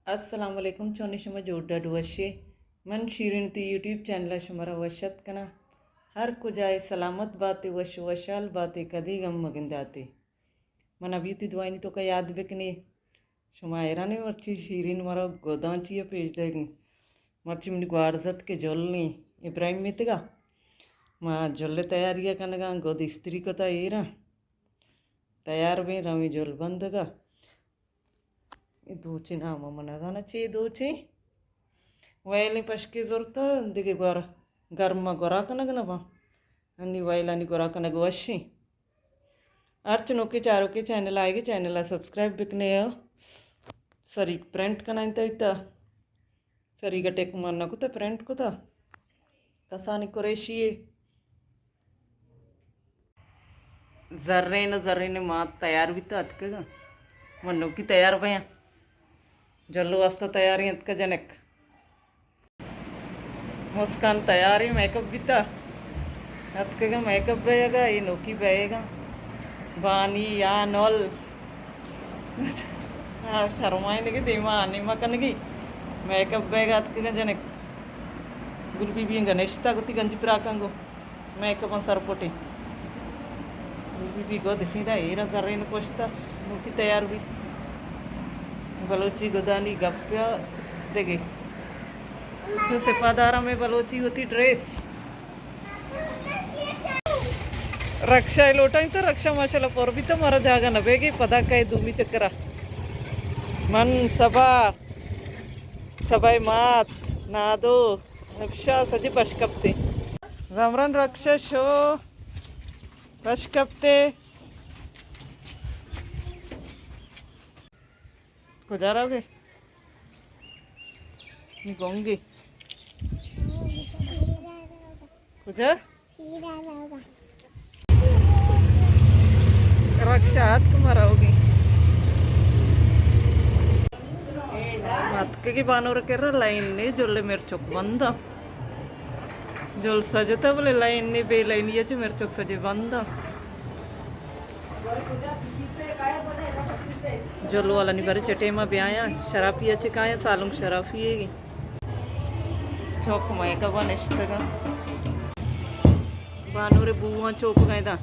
अस्सलाम वालेकुम चोनी शमा जोड़ा डुवशे मन शीरीन ती यूट्यूब चैनल शमरा वशत कना हर को जाए सलामत बातें वश वशाल बातें कदी गम मगिंदाते मन अभी ती दुआई तो का याद बेकने शुमायरा ने मर्ची शीरीन मरा गोदांची पेज देगी मर्ची मनी ग्वारजत के जोलनी इब्राहिम मितगा माँ जोले तैयारिया कनगा गोद स्त्री को तयरा तैयार में रमी जोल बंदगा दूची नाम मना ची दूची वयली पशकी जोरत दिगे गोर गर्म गोराकनगना बा अन्नी वयलानी गोराकनग वशी अर्चनों के चारों के चैनल आएगी चैनल सब्सक्राइब बिकने सरी प्रिंट कना इंत सरी गटेक मरना कुता प्रिंट कुता कसानी कुरेशी जर्रे ने मात तैयार भी तो अतकगा मन्नू की तैयार भैया जल्लू वास्ता तैयारी अंत का जनक मुस्कान तैयारी मेकअप भी था अतकगा मेकअप बेगा ये नोकी बेगा बानी या नॉल शर्माई लगी धीमा आनी मकनगी मेकअप बेगा अतकगा जनक गुलबी भी गणेश तगती गंजी प्राकंगो मेकअप सरपोटी गुलबी भी गो दिशीदा हीरा जर्रे ने कोशता नोकी तैयार भी बलोची गोदानी गप्या देगे जो सिपादारा में बलोची होती ड्रेस रक्षा लोटा तो रक्षा माशाला पर भी तो मारा जागा न बेगी पदा कहे दूमी चक्करा मन सभा सबाई मात नादो रक्षा सजी पशकप्ते जमरन रक्षा शो पशकप्ते खुजा रहोगे? नहीं कहूँगी खुजा रक्षा हाथ को माराओगी मतके बानूर के लाइन नहीं जोले मेरे चौक बंद जोल सजता बोले लाइन नहीं बे लाइन ये मेरे चौक सजे बंद जोलो वाला नहीं बारे चटेमा ब्याया शराब पिया चिकाया सालुंग शराब पिएगी चौक माए का बनिश्तगा बानूरे बुआ चौक गए था